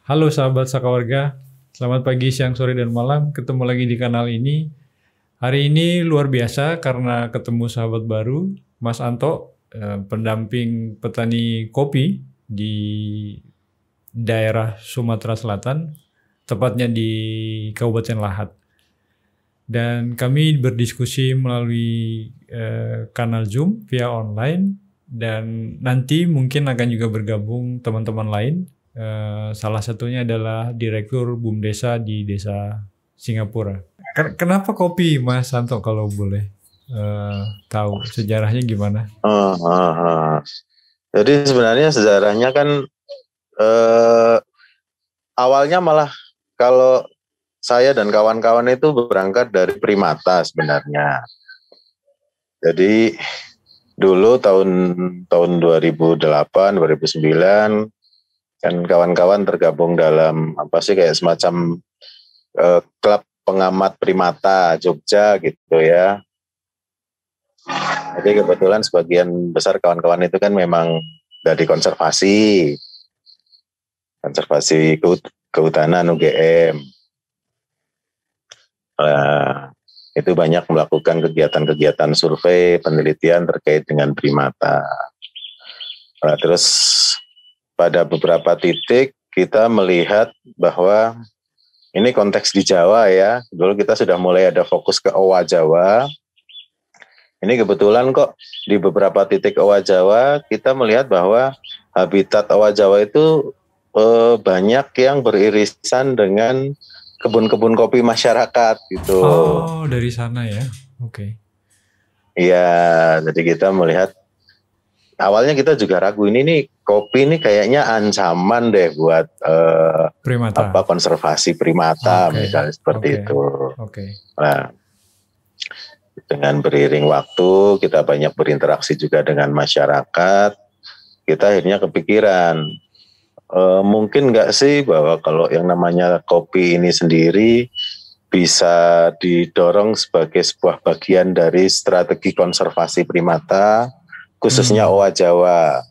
Halo sahabat Sakawarga, selamat pagi, siang, sore, dan malam. Ketemu lagi di kanal ini. Hari ini luar biasa karena ketemu sahabat baru, Mas Anto, pendamping petani kopi di daerah Sumatera Selatan, tepatnya di Kabupaten Lahat. Dan kami berdiskusi melalui kanal Zoom via online, dan nanti mungkin akan juga bergabung teman-teman lain. Salah satunya adalah Direktur BUMDesa di Desa Singapura. Kenapa kopi, Mas Santo, kalau boleh tahu sejarahnya gimana? Jadi sebenarnya sejarahnya kan awalnya malah kalau saya dan kawan-kawan itu berangkat dari primata sebenarnya. Jadi dulu tahun 2008, 2009 kan kawan-kawan tergabung dalam kayak semacam klub pengamat primata Jogja gitu ya. Jadi kebetulan sebagian besar kawan-kawan itu kan memang dari konservasi kehutanan UGM. Itu banyak melakukan kegiatan-kegiatan survei, penelitian terkait dengan primata. Terus pada beberapa titik kita melihat bahwa ini konteks di Jawa ya. Dulu kita sudah mulai ada fokus ke Owa Jawa. Ini kebetulan kok di beberapa titik Owa Jawa kita melihat bahwa habitat Owa Jawa itu banyak yang beririsan dengan kebun-kebun kopi masyarakat gitu. Oh, dari sana ya. Oke. Iya, jadi kita melihat awalnya kita juga ragu ini nih kopi ini kayaknya ancaman deh buat primata. Konservasi primata misalnya seperti itu. Nah, dengan beriring waktu kita banyak berinteraksi juga dengan masyarakat, kita akhirnya kepikiran mungkin nggak sih bahwa kalau yang namanya kopi ini sendiri bisa didorong sebagai sebuah bagian dari strategi konservasi primata khususnya Owa Jawa.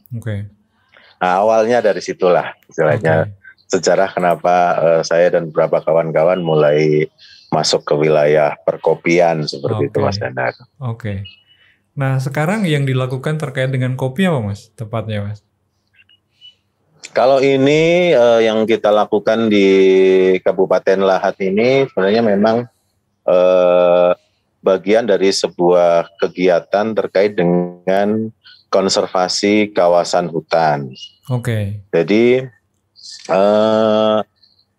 Nah, awalnya dari situlah istilahnya sejarah kenapa saya dan beberapa kawan-kawan mulai masuk ke wilayah perkopian seperti itu, Mas Dandar. Nah, sekarang yang dilakukan terkait dengan kopi apa, Mas? Tepatnya, Mas? Kalau ini yang kita lakukan di Kabupaten Lahat ini sebenarnya memang bagian dari sebuah kegiatan terkait dengan konservasi kawasan hutan. Jadi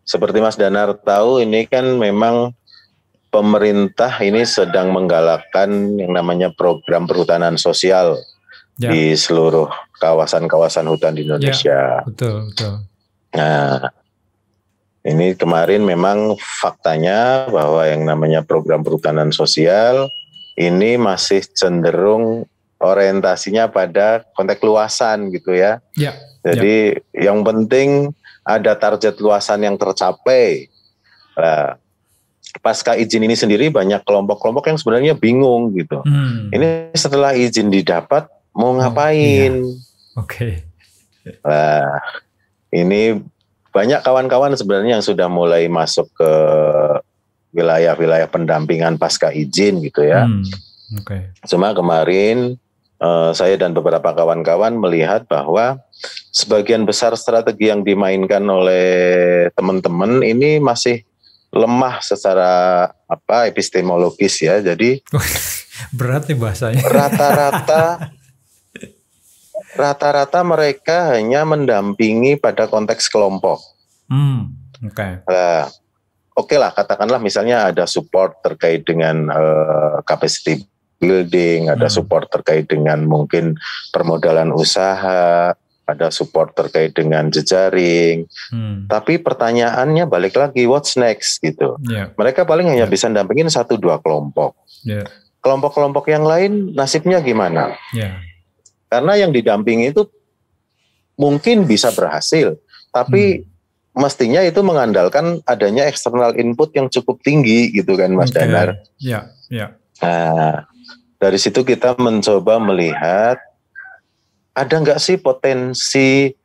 seperti Mas Danar tahu ini kan memang pemerintah ini sedang menggalakkan yang namanya program perhutanan sosial di seluruh kawasan-kawasan hutan di Indonesia. Betul. Nah, ini kemarin memang faktanya bahwa yang namanya program perhutanan sosial ini masih cenderung orientasinya pada konteks luasan gitu ya. Jadi yang penting ada target luasan yang tercapai. Nah, pasca izin ini sendiri banyak kelompok-kelompok yang sebenarnya bingung gitu. Ini setelah izin didapat mau ngapain? Nah, ini banyak kawan-kawan sebenarnya yang sudah mulai masuk ke wilayah-wilayah pendampingan pasca izin gitu ya. Cuma kemarin saya dan beberapa kawan-kawan melihat bahwa sebagian besar strategi yang dimainkan oleh teman-teman ini masih lemah secara epistemologis ya. Jadi berat nih bahasanya. Rata-rata mereka hanya mendampingi pada konteks kelompok. Oke lah, katakanlah misalnya ada support terkait dengan capacity building, ada support terkait dengan mungkin permodalan usaha, ada support terkait dengan jejaring. Tapi pertanyaannya balik lagi, what's next gitu. Mereka paling hanya bisa dampingin 1-2 kelompok. Kelompok-kelompok yang lain nasibnya gimana? Karena yang didampingi itu mungkin bisa berhasil, tapi mestinya itu mengandalkan adanya eksternal input yang cukup tinggi gitu kan, Mas Danar. Nah, dari situ kita mencoba melihat ada nggak sih potensi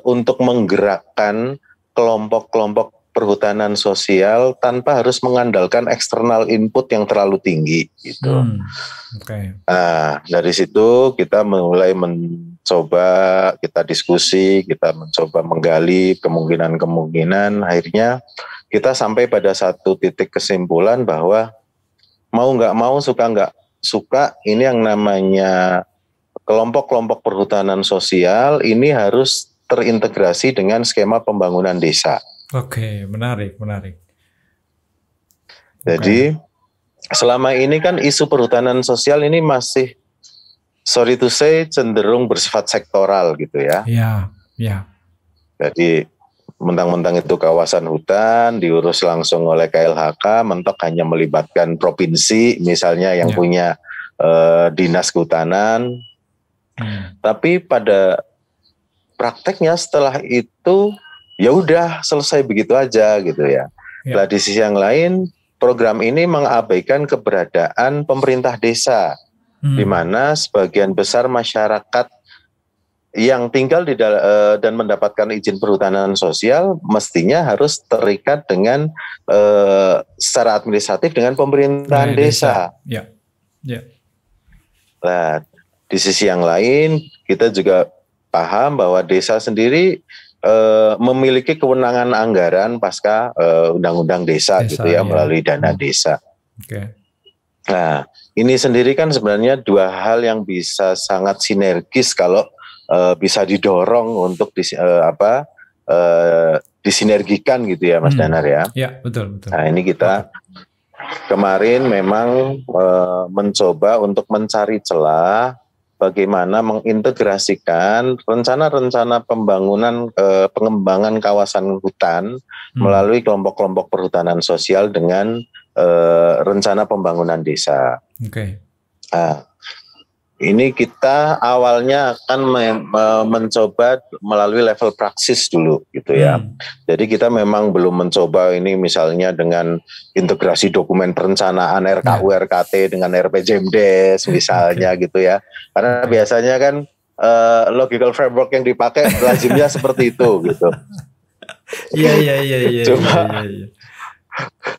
untuk menggerakkan kelompok-kelompok perhutanan sosial tanpa harus mengandalkan eksternal input yang terlalu tinggi gitu. Nah, dari situ kita mulai mencoba, kita diskusi, kita mencoba menggali kemungkinan-kemungkinan. Akhirnya kita sampai pada satu titik kesimpulan bahwa mau nggak mau, suka nggak suka, ini yang namanya kelompok-kelompok perhutanan sosial ini harus terintegrasi dengan skema pembangunan desa. Oke, menarik. Jadi selama ini kan isu perhutanan sosial ini masih, sorry to say, cenderung bersifat sektoral gitu ya. Iya. Jadi mentang-mentang itu kawasan hutan diurus langsung oleh KLHK, mentok hanya melibatkan provinsi misalnya yang punya dinas kehutanan. Tapi pada prakteknya setelah itu ya udah selesai begitu aja gitu ya. Nah, di sisi yang lain program ini mengabaikan keberadaan pemerintah desa, di mana sebagian besar masyarakat yang tinggal di dan mendapatkan izin perhutanan sosial mestinya harus terikat dengan secara administratif dengan pemerintahan desa. Nah, di sisi yang lain kita juga paham bahwa desa sendiri memiliki kewenangan anggaran pasca undang-undang desa gitu ya, melalui dana desa. Nah, ini sendiri kan sebenarnya dua hal yang bisa sangat sinergis kalau bisa didorong untuk disinergikan gitu ya, Mas Danar ya. Iya, betul. Nah, ini kita kemarin memang mencoba untuk mencari celah bagaimana mengintegrasikan rencana-rencana pembangunan pengembangan kawasan hutan melalui kelompok-kelompok perhutanan sosial dengan rencana pembangunan desa. Nah, ini kita awalnya akan mencoba melalui level praksis dulu gitu ya. Jadi kita memang belum mencoba ini misalnya dengan integrasi dokumen perencanaan RKU, RKT dengan RPJMDes misalnya gitu ya. Karena biasanya kan logical framework yang dipakai lazimnya seperti itu gitu. Iya.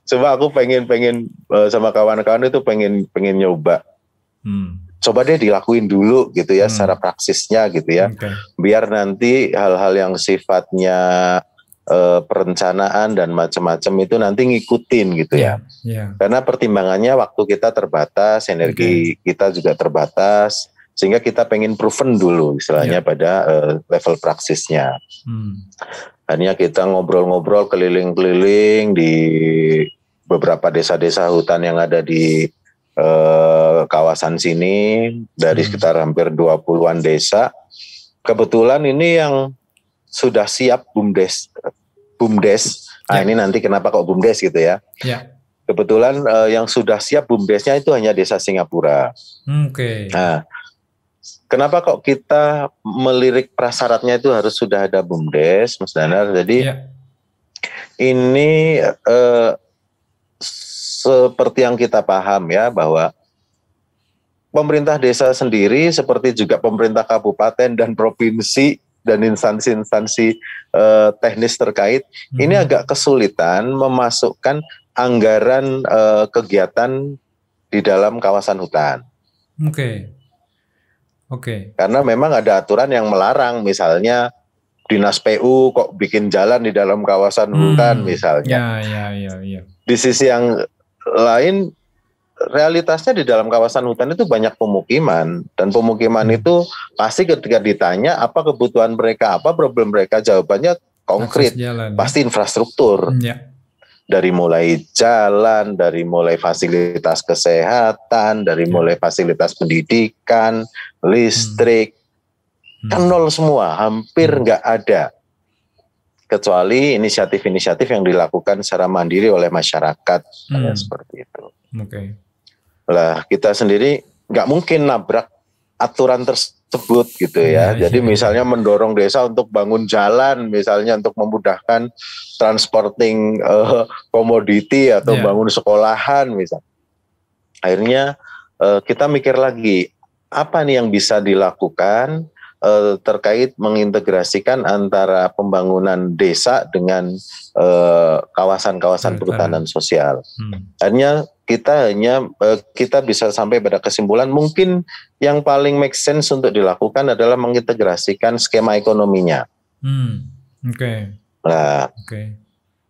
Cuma aku pengen sama kawan-kawan itu pengen nyoba. Coba deh dilakuin dulu gitu ya, secara praksisnya gitu ya, biar nanti hal-hal yang sifatnya perencanaan dan macam-macam itu nanti ngikutin gitu ya. Karena pertimbangannya waktu kita terbatas, energi kita juga terbatas, sehingga kita pengen proven dulu istilahnya pada level praksisnya. Akhirnya kita ngobrol-ngobrol keliling-keliling di beberapa desa-desa hutan yang ada di kawasan sini, dari sekitar hampir 20-an desa. Kebetulan ini yang sudah siap BUMDes. Nah, ini nanti kenapa kok BUMDes gitu ya. Kebetulan yang sudah siap BUMDesnya itu hanya desa Singapura. Nah, kenapa kok kita melirik prasyaratnya itu harus sudah ada BUMDes, Mas Danar? Jadi ini seperti yang kita paham ya, bahwa pemerintah desa sendiri seperti juga pemerintah kabupaten dan provinsi dan instansi-instansi teknis terkait ini agak kesulitan memasukkan anggaran kegiatan di dalam kawasan hutan. Karena memang ada aturan yang melarang, misalnya dinas PU kok bikin jalan di dalam kawasan hutan misalnya. Di sisi yang lain, realitasnya di dalam kawasan hutan itu banyak pemukiman, dan pemukiman itu pasti ketika ditanya apa kebutuhan mereka, apa problem mereka, jawabannya konkret, pasti infrastruktur. Dari mulai jalan, dari mulai fasilitas kesehatan, dari mulai fasilitas pendidikan, listrik, kan nol semua, hampir nggak ada. Kecuali inisiatif-inisiatif yang dilakukan secara mandiri oleh masyarakat, seperti itu. Lah, kita sendiri nggak mungkin nabrak aturan tersebut gitu ya. Jadi misalnya mendorong desa untuk bangun jalan, misalnya untuk memudahkan transporting komoditi atau bangun sekolahan misalnya. Akhirnya kita mikir lagi, apa nih yang bisa dilakukan terkait mengintegrasikan antara pembangunan desa dengan kawasan-kawasan perhutanan sosial. Hanya kita bisa sampai pada kesimpulan mungkin yang paling make sense untuk dilakukan adalah mengintegrasikan skema ekonominya. Nah,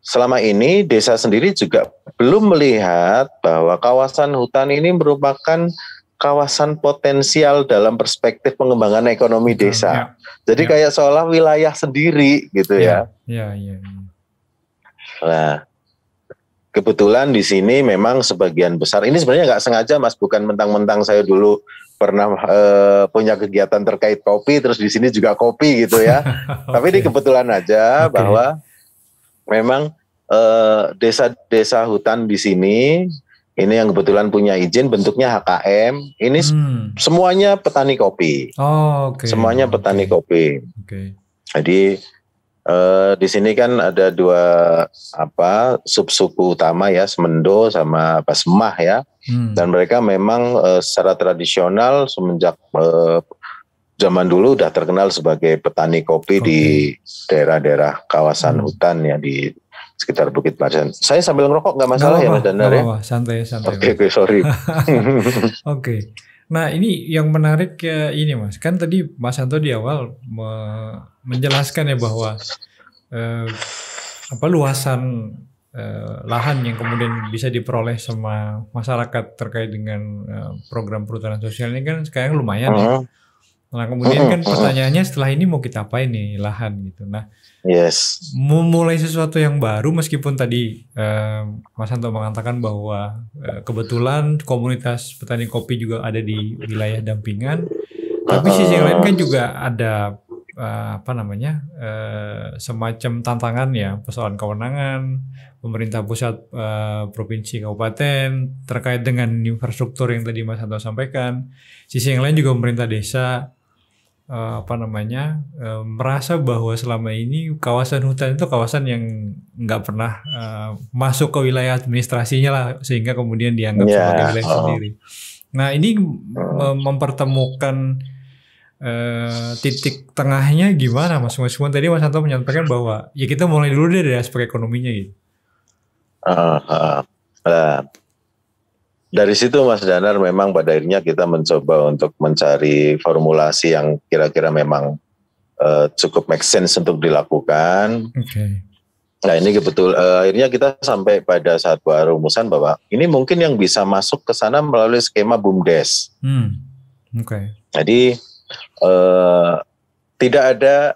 selama ini desa sendiri juga belum melihat bahwa kawasan hutan ini merupakan kawasan potensial dalam perspektif pengembangan ekonomi desa. Jadi kayak seolah wilayah sendiri gitu ya. Nah, kebetulan di sini memang sebagian besar, ini sebenarnya nggak sengaja Mas, bukan mentang-mentang saya dulu pernah punya kegiatan terkait kopi, terus di sini juga kopi gitu ya. Tapi ini kebetulan aja bahwa memang desa-desa hutan di sini, ini yang kebetulan punya izin bentuknya HKM, ini semuanya petani kopi. Semuanya petani kopi. Jadi di sini kan ada dua subsuku utama ya, Semendo sama Semah ya. Dan mereka memang secara tradisional semenjak zaman dulu udah terkenal sebagai petani kopi di daerah-daerah kawasan hutan ya di sekitar Bukit Barisan. Saya sambil ngerokok nggak masalah ya Mas Dandar ya? Santai. Oke, sorry. Nah ini yang menarik ya ini Mas, kan tadi Mas Anto di awal menjelaskan ya bahwa luasan lahan yang kemudian bisa diperoleh sama masyarakat terkait dengan program perhutanan sosial ini kan sekarang lumayan ya. Nah kemudian kan pertanyaannya setelah ini mau kita apain nih lahan gitu. Nah memulai sesuatu yang baru meskipun tadi Mas Anto mengatakan bahwa kebetulan komunitas petani kopi juga ada di wilayah dampingan, tapi sisi yang lain kan juga ada semacam tantangan ya, persoalan kewenangan pemerintah pusat, provinsi, kabupaten terkait dengan infrastruktur yang tadi Mas Anto sampaikan. Sisi yang lain juga pemerintah desa merasa bahwa selama ini kawasan hutan itu kawasan yang nggak pernah masuk ke wilayah administrasinya lah, sehingga kemudian dianggap sebagai wilayah sendiri. Nah ini mempertemukan titik tengahnya gimana Mas? Meskipun tadi Mas Anto menyampaikan bahwa ya kita mulai dulu deh dari aspek ekonominya gitu. Dari situ Mas Danar memang pada akhirnya kita mencoba untuk mencari formulasi yang kira-kira memang cukup make sense untuk dilakukan. Nah ini akhirnya kita sampai pada satu rumusan bahwa ini mungkin yang bisa masuk ke sana melalui skema BUMDes. Jadi tidak ada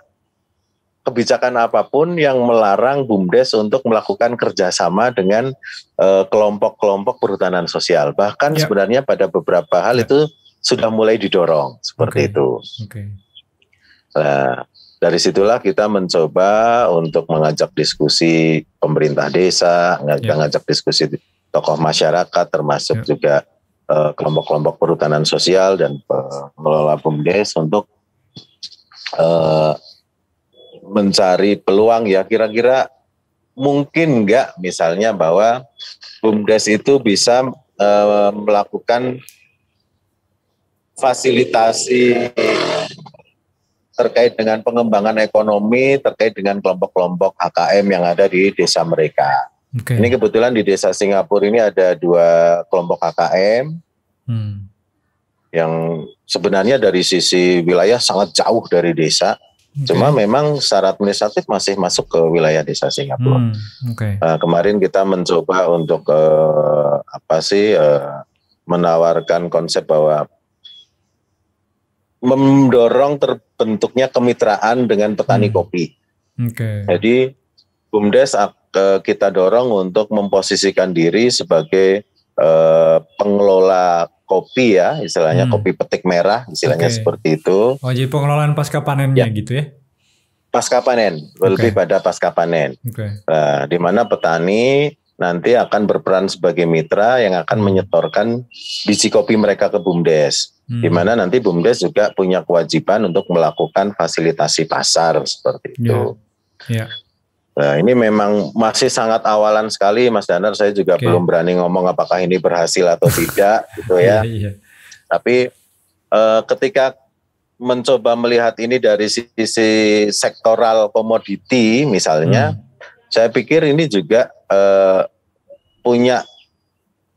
kebijakan apapun yang melarang BUMDes untuk melakukan kerjasama dengan kelompok-kelompok perhutanan sosial. Bahkan sebenarnya pada beberapa hal itu sudah mulai didorong seperti itu. Nah, dari situlah kita mencoba untuk mengajak diskusi pemerintah desa, mengajak diskusi tokoh masyarakat, termasuk juga kelompok-kelompok perhutanan sosial dan pengelola BUMDes untuk mencari peluang ya, kira-kira mungkin nggak misalnya bahwa BUMDes itu bisa melakukan fasilitasi terkait dengan pengembangan ekonomi terkait dengan kelompok-kelompok HKM yang ada di desa mereka. Ini kebetulan di desa Singapura ini ada 2 kelompok HKM yang sebenarnya dari sisi wilayah sangat jauh dari desa. Cuma memang secara administratif masih masuk ke wilayah desa Singapura. Kemarin kita mencoba untuk menawarkan konsep bahwa mendorong terbentuknya kemitraan dengan petani kopi. Jadi BUMDes kita dorong untuk memposisikan diri sebagai pengelola kopi ya, istilahnya kopi petik merah, istilahnya seperti itu. Jadi pengelolaan pasca panennya gitu ya? Pasca panen, lebih pada pasca panen. Nah, di mana petani nanti akan berperan sebagai mitra yang akan menyetorkan biji kopi mereka ke BUMDes. Di mana nanti BUMDes juga punya kewajiban untuk melakukan fasilitasi pasar seperti itu. Nah, ini memang masih sangat awalan sekali Mas Danar, saya juga belum berani ngomong apakah ini berhasil atau tidak gitu ya. Tapi ketika mencoba melihat ini dari sisi sektoral komoditi misalnya, saya pikir ini juga punya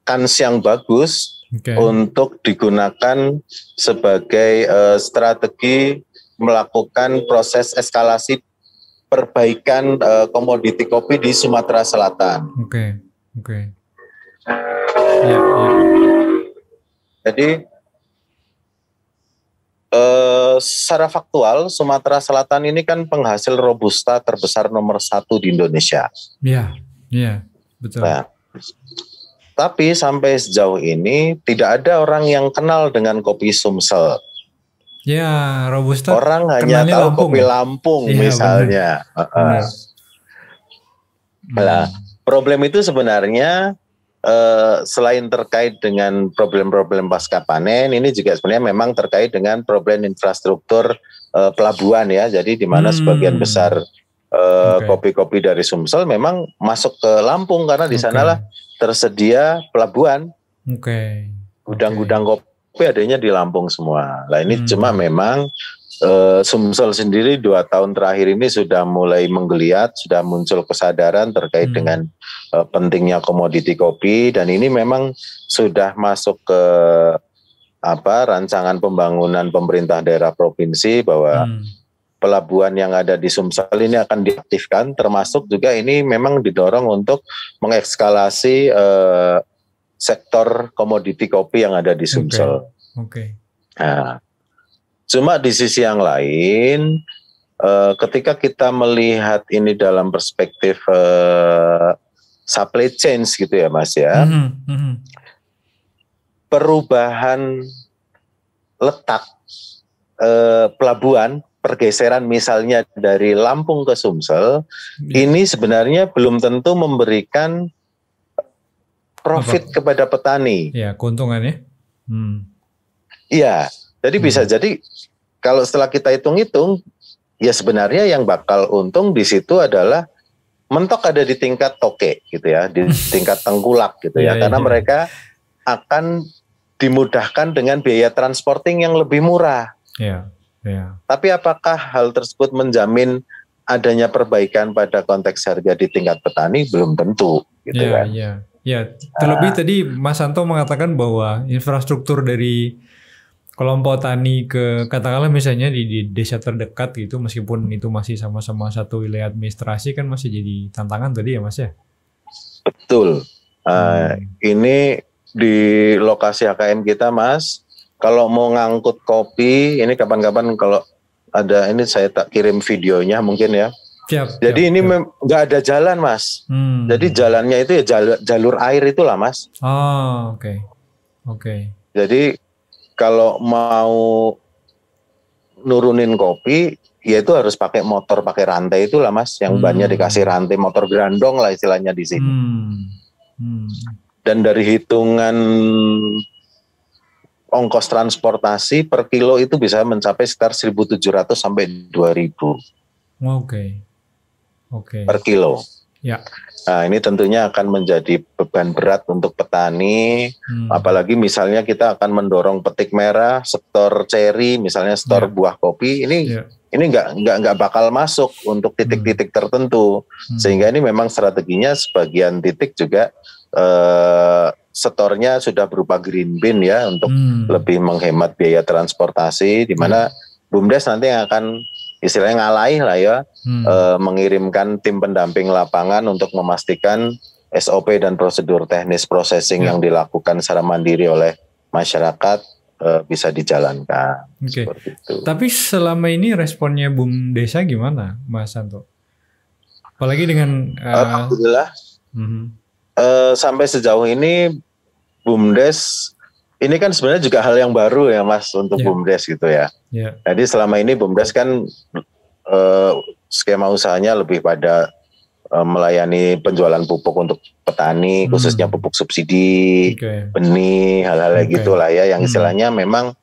kans yang bagus untuk digunakan sebagai strategi melakukan proses eskalasi perbaikan komoditi kopi di Sumatera Selatan. Oke. Jadi secara faktual Sumatera Selatan ini kan penghasil robusta terbesar nomor 1 di Indonesia. Iya, betul. Nah, tapi sampai sejauh ini tidak ada orang yang kenal dengan kopi Sumsel. Ya, robusta. Orang hanya tahu Lampung, kopi Lampung misalnya. Nah, problem itu sebenarnya selain terkait dengan problem-problem pasca panen, ini juga sebenarnya memang terkait dengan problem infrastruktur pelabuhan ya. Jadi di mana sebagian besar kopi-kopi dari Sumsel memang masuk ke Lampung karena di sanalah tersedia pelabuhan. Gudang-gudang kopi adanya di Lampung semua. Nah ini cuma memang Sumsel sendiri 2 tahun terakhir ini sudah mulai menggeliat, sudah muncul kesadaran terkait dengan pentingnya komoditi kopi, dan ini memang sudah masuk ke rancangan pembangunan pemerintah daerah provinsi bahwa pelabuhan yang ada di Sumsel ini akan diaktifkan, termasuk juga ini memang didorong untuk mengekskalasi sektor komoditi kopi yang ada di Sumsel. Nah, cuma di sisi yang lain, ketika kita melihat ini dalam perspektif supply chain gitu ya Mas ya, perubahan letak pelabuhan, pergeseran misalnya dari Lampung ke Sumsel, ini sebenarnya belum tentu memberikan profit kepada petani. Ya, keuntungannya. Iya. Jadi bisa jadi kalau setelah kita hitung-hitung, ya sebenarnya yang bakal untung di situ adalah mentok ada di tingkat toke gitu ya, di tingkat tengkulak gitu ya, karena mereka akan dimudahkan dengan biaya transporting yang lebih murah. Tapi apakah hal tersebut menjamin adanya perbaikan pada konteks harga di tingkat petani? Belum tentu gitu kan. Terlebih tadi Mas Santo mengatakan bahwa infrastruktur dari kelompok tani ke katakanlah misalnya di desa terdekat gitu, meskipun itu masih sama-sama satu wilayah administrasi kan masih jadi tantangan tadi ya Mas ya? Betul. Ini di lokasi HKM kita Mas, kalau mau ngangkut kopi, ini kapan-kapan kalau ada ini saya tak kirim videonya mungkin ya. Jadi ini nggak ada jalan Mas. Jadi jalannya itu ya jalur air itulah Mas. Oke. Jadi kalau mau nurunin kopi, ya itu harus pakai motor, pakai rantai itulah Mas, yang bannya dikasih rantai, motor grandong lah istilahnya di sini. Dan dari hitungan ongkos transportasi per kilo itu bisa mencapai sekitar 1.700 sampai 2.000. Per kilo. Nah ini tentunya akan menjadi beban berat untuk petani, apalagi misalnya kita akan mendorong petik merah, sektor ceri, misalnya sektor buah kopi, ini nggak bakal masuk untuk titik-titik tertentu, sehingga ini memang strateginya sebagian titik juga setornya sudah berupa green bean ya, untuk lebih menghemat biaya transportasi, di mana BUMDes nanti yang akan istilahnya ngalaih lah ya, mengirimkan tim pendamping lapangan untuk memastikan SOP dan prosedur teknis processing yang dilakukan secara mandiri oleh masyarakat bisa dijalankan. Seperti itu. Tapi selama ini responnya BUMDes gimana Mas Santo? Apalagi dengan Alhamdulillah sampai sejauh ini BUMDes ini kan sebenarnya juga hal yang baru ya Mas untuk BUMDes gitu ya. Jadi selama ini BUMDes kan skema usahanya lebih pada melayani penjualan pupuk untuk petani, khususnya pupuk subsidi, benih, hal-hal gitulah ya, yang istilahnya memang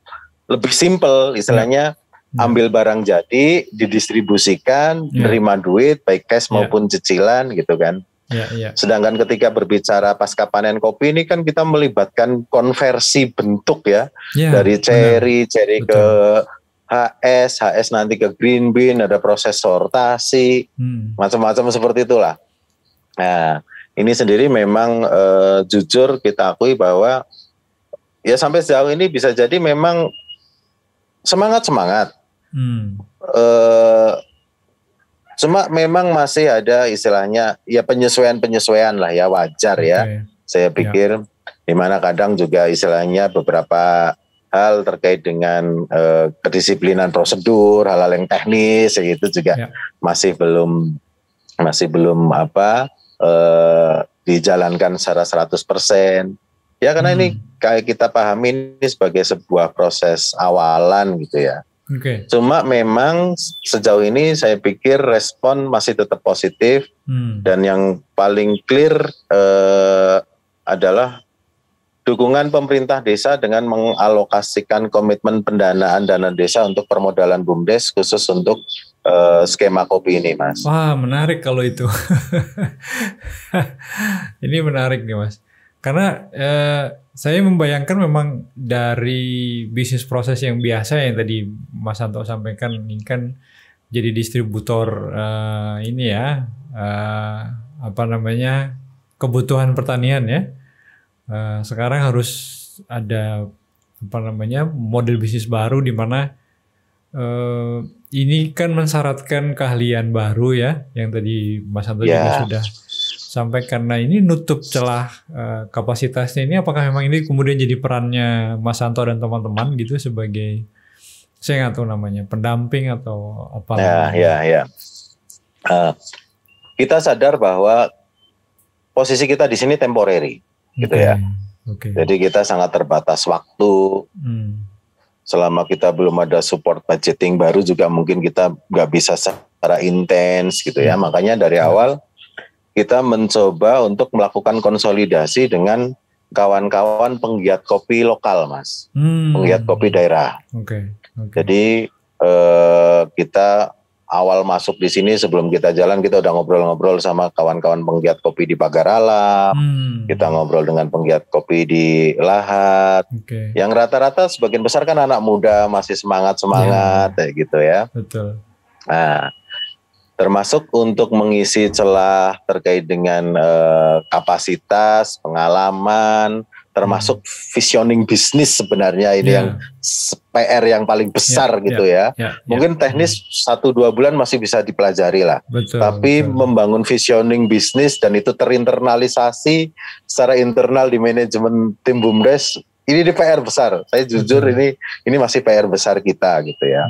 lebih simpel, istilahnya ambil barang jadi, didistribusikan, nerima duit, baik cash maupun cicilan gitu kan. Sedangkan ketika berbicara pasca panen kopi ini kan kita melibatkan konversi bentuk ya, dari ceri ke HS nanti ke green bean, ada proses sortasi, macam-macam seperti itulah. Nah, ini sendiri memang jujur kita akui bahwa ya sampai sejauh ini bisa jadi memang semangat. Cuma memang masih ada istilahnya ya penyesuaian lah ya, wajar ya. Saya pikir dimana kadang juga istilahnya beberapa hal terkait dengan kedisiplinan prosedur, hal-hal yang teknis gitu juga masih belum dijalankan secara 100%. Ya karena ini kayak kita pahami ini sebagai sebuah proses awalan gitu ya. Cuma memang sejauh ini saya pikir respon masih tetap positif dan yang paling clear adalah dukungan pemerintah desa dengan mengalokasikan komitmen pendanaan dana desa untuk permodalan BUMDes khusus untuk skema kopi ini, Mas. Wah, menarik kalau itu. Ini menarik nih, Mas. Karena saya membayangkan memang dari bisnis proses yang biasa yang tadi Mas Anto sampaikan, ini kan jadi distributor ini ya, kebutuhan pertanian ya. Sekarang harus ada model bisnis baru di mana ini kan mensyaratkan keahlian baru ya, yang tadi Mas Anto juga sudah sampaikan. Nah, ini nutup celah kapasitasnya ini, apakah memang ini kemudian jadi perannya Mas Anto dan teman-teman gitu sebagai, saya nggak tahu namanya, pendamping atau apa? Ya. Kita sadar bahwa posisi kita di sini temporary. Gitu ya. Jadi kita sangat terbatas waktu. Selama kita belum ada support budgeting baru juga mungkin kita nggak bisa secara intens gitu ya. Makanya dari awal kita mencoba untuk melakukan konsolidasi dengan kawan-kawan penggiat kopi lokal, Mas. Penggiat kopi daerah. Jadi kita awal masuk di sini sebelum kita jalan kita udah ngobrol-ngobrol sama kawan-kawan penggiat kopi di Pagar Alam, kita ngobrol dengan penggiat kopi di Lahat, yang rata-rata sebagian besar kan anak muda masih semangat kayak gitu ya. Betul. Nah, termasuk untuk mengisi celah terkait dengan kapasitas, pengalaman, termasuk visioning bisnis sebenarnya ini yang PR yang paling besar gitu ya. Mungkin teknis 1-2 bulan masih bisa dipelajari lah. Tapi membangun visioning bisnis dan itu terinternalisasi secara internal di manajemen tim BUMDes, ini di PR besar. Saya jujur ini masih PR besar kita gitu ya.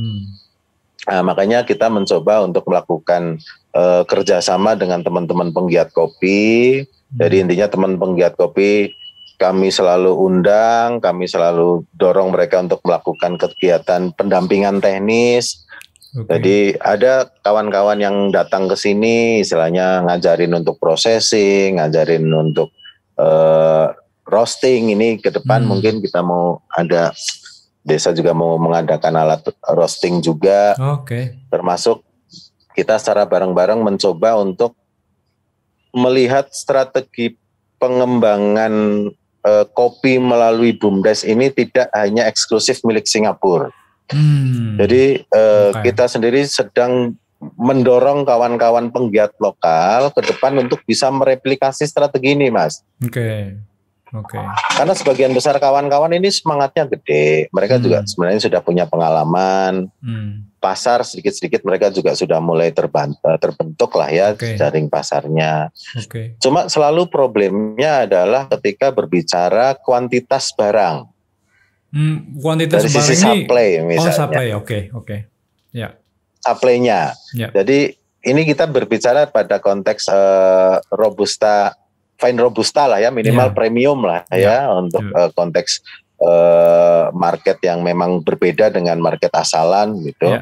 Nah, makanya kita mencoba untuk melakukan kerjasama dengan teman-teman penggiat kopi. Jadi intinya teman penggiat kopi kami selalu undang, kami selalu dorong mereka untuk melakukan kegiatan pendampingan teknis. Jadi ada kawan-kawan yang datang ke sini, istilahnya ngajarin untuk processing, ngajarin untuk roasting. Ini ke depan mungkin kita mau ada, desa juga mau mengadakan alat roasting juga. Termasuk kita secara bareng-bareng mencoba untuk melihat strategi pengembangan kopi melalui BUMDes ini tidak hanya eksklusif milik Singapura. Jadi kita sendiri sedang mendorong kawan-kawan penggiat lokal ke depan untuk bisa mereplikasi strategi ini, Mas. Karena sebagian besar kawan-kawan ini semangatnya gede. Mereka juga sebenarnya sudah punya pengalaman. Pasar sedikit-sedikit mereka juga sudah mulai terbentuk lah ya jaring pasarnya. Cuma selalu problemnya adalah ketika berbicara kuantitas barang. Kuantitas dari barang sisi supply misalnya. Supply, Supply-nya. Jadi ini kita berbicara pada konteks robusta, fine robusta lah ya, minimal premium lah ya untuk konteks market yang memang berbeda dengan market asalan gitu.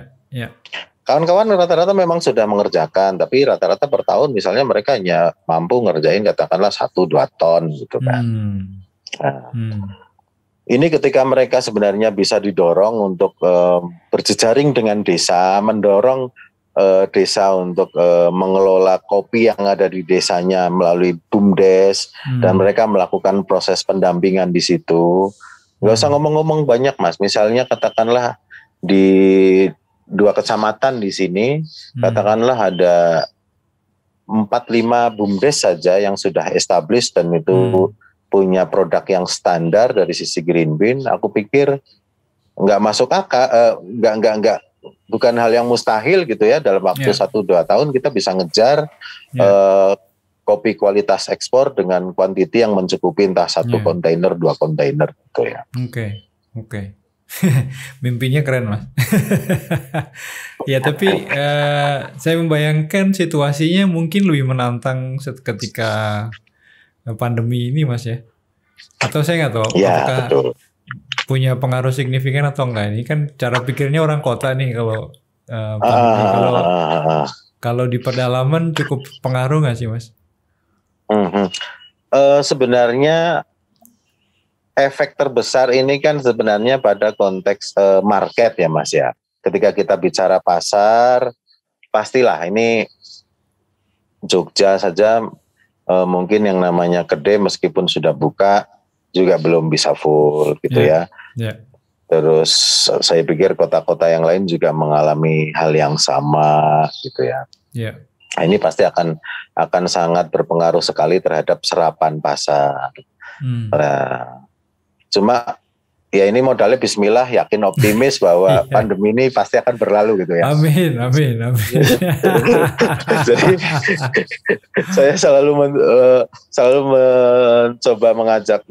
Kawan-kawan rata-rata memang sudah mengerjakan, tapi rata-rata per tahun misalnya mereka hanya mampu ngerjain katakanlah 1-2 ton gitu kan. Ini ketika mereka sebenarnya bisa didorong untuk berjejaring dengan desa, mendorong desa untuk mengelola kopi yang ada di desanya melalui BUMDes, dan mereka melakukan proses pendampingan di situ. Nggak usah ngomong-ngomong banyak, Mas. Misalnya katakanlah di 2 kecamatan di sini, katakanlah ada 4-5 BUMDes saja yang sudah established dan itu punya produk yang standar dari sisi green bean. Aku pikir nggak masuk akal, nggak bukan hal yang mustahil gitu ya, dalam waktu 1-2 tahun kita bisa ngejar kopi kualitas ekspor dengan kuantiti yang mencukupi entah 1 kontainer 2 kontainer gitu ya. Oke. Mimpinya keren Mas. Ya tapi saya membayangkan situasinya mungkin lebih menantang ketika pandemi ini Mas ya. Atau saya nggak tahu apakah betul. Punya pengaruh signifikan atau enggak. Ini kan cara pikirnya orang kota nih kalau kalau di pedalaman cukup pengaruh nggak sih Mas? Sebenarnya efek terbesar ini kan sebenarnya pada konteks market ya Mas ya. Ketika kita bicara pasar, pastilah ini Jogja saja mungkin yang namanya kedai meskipun sudah buka juga belum bisa full gitu ya. Terus saya pikir kota-kota yang lain juga mengalami hal yang sama gitu ya. Nah, ini pasti akan sangat berpengaruh sekali terhadap serapan pasar. Nah, cuma ya ini modalnya bismillah, yakin optimis bahwa pandemi ini pasti akan berlalu gitu ya. Amin. Jadi saya selalu mencoba mengajak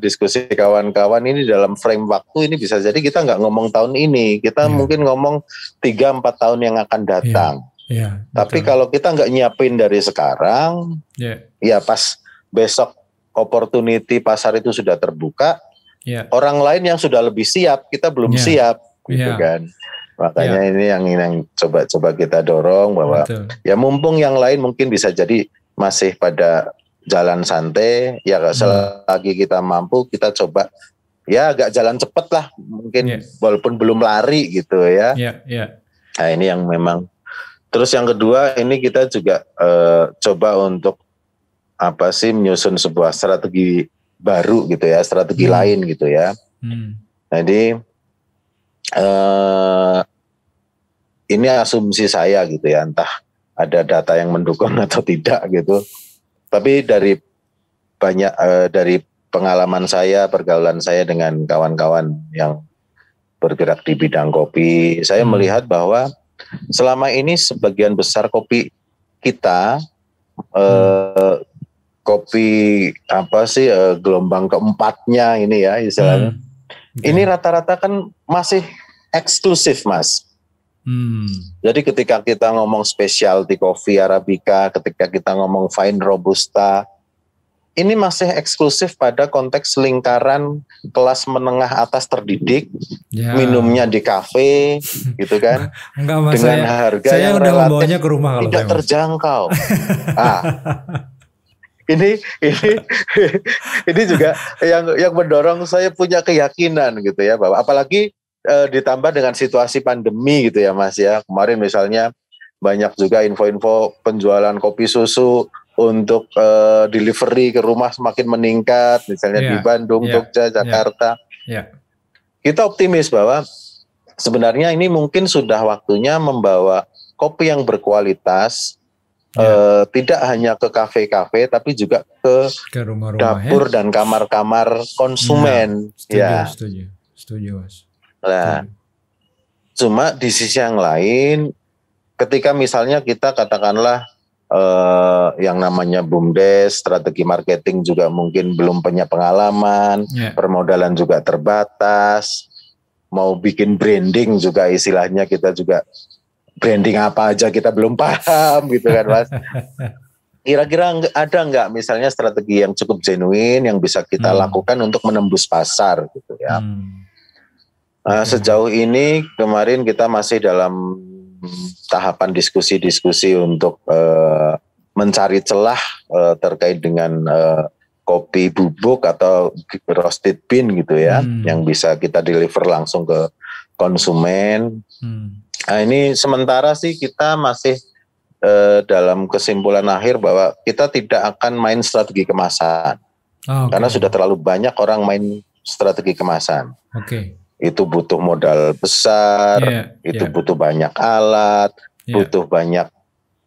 diskusi kawan-kawan ini dalam frame waktu ini bisa jadi kita nggak ngomong tahun ini, kita mungkin ngomong 3-4 tahun yang akan datang. Tapi kalau kita nggak nyiapin dari sekarang, ya pas besok opportunity pasar itu sudah terbuka, orang lain yang sudah lebih siap, kita belum siap, gitu kan. Makanya ini yang coba kita dorong bahwa ya mumpung yang lain mungkin bisa jadi masih pada jalan santai, ya selagi kita mampu kita coba ya agak jalan cepet lah, mungkin walaupun belum lari gitu ya. Nah ini yang memang. Terus yang kedua ini kita juga coba untuk menyusun sebuah strategi baru gitu ya, strategi lain gitu ya. Jadi ini asumsi saya gitu ya, entah ada data yang mendukung atau tidak gitu. Tapi dari dari pengalaman saya, pergaulan saya dengan kawan-kawan yang bergerak di bidang kopi, saya melihat bahwa selama ini sebagian besar kopi kita kopi gelombang keempatnya ini ya istilahnya. Ini rata-rata kan masih eksklusif Mas. Jadi ketika kita ngomong specialty coffee Arabica, ketika kita ngomong fine Robusta, ini masih eksklusif pada konteks lingkaran kelas menengah atas terdidik, minumnya di kafe, gitu kan, enggak, Mas, dengan harga saya yang udah relatif membawanya ke rumah kalau tidak terjangkau. Ini juga yang mendorong saya punya keyakinan gitu ya, bahwa apalagi ditambah dengan situasi pandemi gitu ya Mas ya. Kemarin misalnya banyak juga info-info penjualan kopi susu untuk delivery ke rumah semakin meningkat, misalnya di Bandung, Jogja, Jakarta. Kita optimis bahwa sebenarnya ini mungkin sudah waktunya membawa kopi yang berkualitas, tidak hanya ke kafe-kafe, tapi juga ke rumah-rumah, dapur dan kamar-kamar konsumen. Setuju, Mas. Nah, cuma di sisi yang lain, ketika misalnya kita katakanlah yang namanya BUMDes, strategi marketing juga mungkin belum punya pengalaman, permodalan juga terbatas, mau bikin branding juga istilahnya kita juga branding apa aja kita belum paham gitu kan Mas. Kira-kira ada nggak misalnya strategi yang cukup genuine yang bisa kita lakukan untuk menembus pasar gitu ya. Sejauh ini kemarin kita masih dalam tahapan diskusi-diskusi untuk mencari celah terkait dengan kopi bubuk atau roasted bean gitu ya, yang bisa kita deliver langsung ke konsumen. Nah, ini sementara sih kita masih dalam kesimpulan akhir bahwa kita tidak akan main strategi kemasan, karena sudah terlalu banyak orang main strategi kemasan. itu butuh modal besar, itu butuh banyak alat, butuh banyak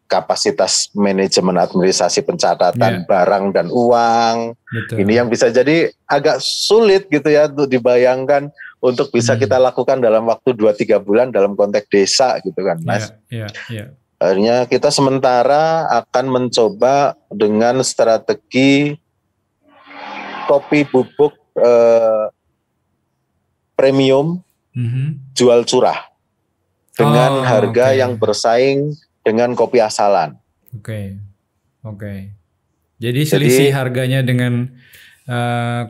kapasitas manajemen administrasi pencatatan barang dan uang. Betul. Ini yang bisa jadi agak sulit gitu ya untuk dibayangkan untuk bisa kita lakukan dalam waktu 2-3 bulan dalam konteks desa gitu kan Mas. Akhirnya kita sementara akan mencoba dengan strategi kopi bubuk premium jual curah dengan harga yang bersaing dengan kopi asalan. Oke. Jadi selisih harganya dengan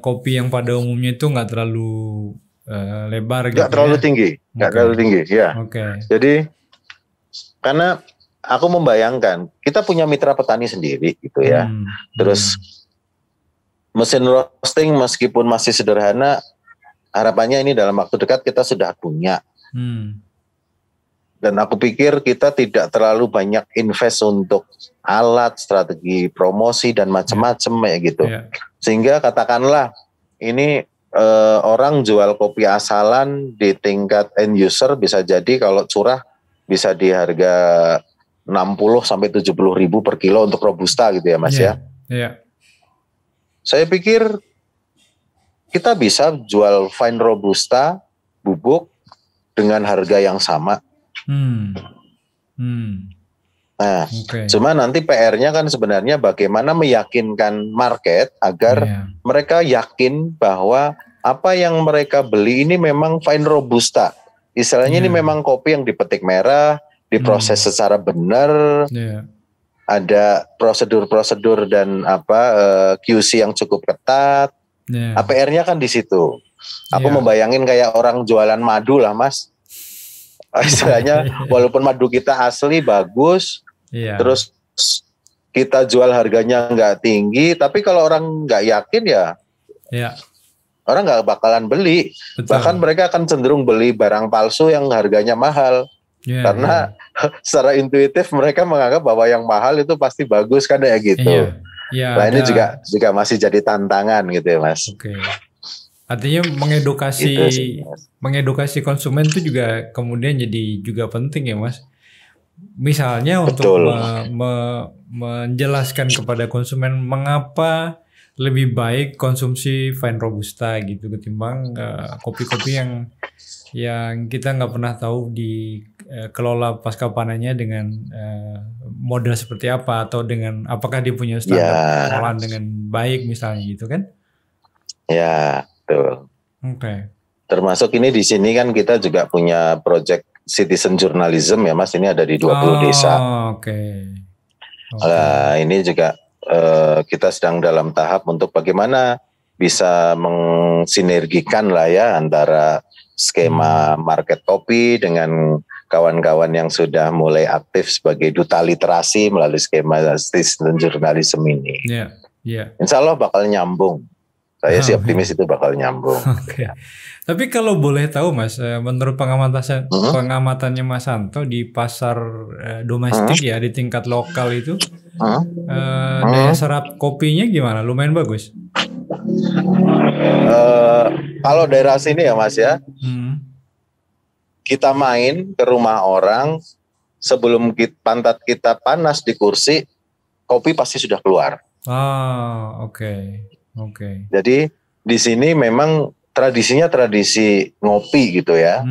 kopi yang pada umumnya itu nggak terlalu lebar gitu. Nggak terlalu tinggi, nggak terlalu tinggi, ya. Jadi karena aku membayangkan kita punya mitra petani sendiri gitu ya. Terus mesin roasting meskipun masih sederhana, harapannya ini dalam waktu dekat kita sudah punya. Dan aku pikir kita tidak terlalu banyak invest untuk alat, strategi promosi dan macam-macam kayak gitu. Sehingga katakanlah ini orang jual kopi asalan di tingkat end user bisa jadi kalau curah bisa di harga 60 sampai 70 ribu per kilo untuk robusta gitu ya Mas ya. Saya pikir kita bisa jual fine robusta bubuk dengan harga yang sama. Nah, cuma nanti PR-nya kan sebenarnya bagaimana meyakinkan market agar mereka yakin bahwa apa yang mereka beli ini memang fine robusta. Istilahnya ini memang kopi yang dipetik merah, diproses secara benar, ada prosedur-prosedur dan QC yang cukup ketat. PR-nya kan di situ. Aku membayangin kayak orang jualan madu lah Mas. Istilahnya walaupun madu kita asli bagus, terus kita jual harganya nggak tinggi, tapi kalau orang nggak yakin orang nggak bakalan beli. Bahkan mereka akan cenderung beli barang palsu yang harganya mahal. Karena secara intuitif mereka menganggap bahwa yang mahal itu pasti bagus kan ya gitu. Nah ini juga masih jadi tantangan gitu ya Mas. Artinya mengedukasi konsumen itu juga kemudian jadi juga penting ya Mas. Misalnya untuk menjelaskan kepada konsumen mengapa lebih baik konsumsi fine robusta gitu ketimbang kopi-kopi yang kita nggak pernah tahu dikelola pasca panennya dengan model seperti apa atau dengan apakah dia punya standar pengolahan dengan baik misalnya gitu kan? Ya. Betul. Termasuk ini di sini kan kita juga punya project citizen journalism ya Mas, ini ada di 20 desa. Nah, ini juga kita sedang dalam tahap untuk bagaimana bisa mensinergikan lah ya antara skema market kopi dengan kawan-kawan yang sudah mulai aktif sebagai duta literasi melalui skema citizen journalism ini. Insya Allah bakal nyambung. Saya sih optimis itu bakal nyambung. Tapi kalau boleh tahu Mas, menurut pengamatannya Mas Santo di pasar domestik ya di tingkat lokal itu daya serap kopinya gimana? Lumayan bagus? Kalau daerah sini ya Mas ya, kita main ke rumah orang sebelum pantat kita panas di kursi, kopi pasti sudah keluar. Jadi di sini memang tradisinya tradisi ngopi gitu ya.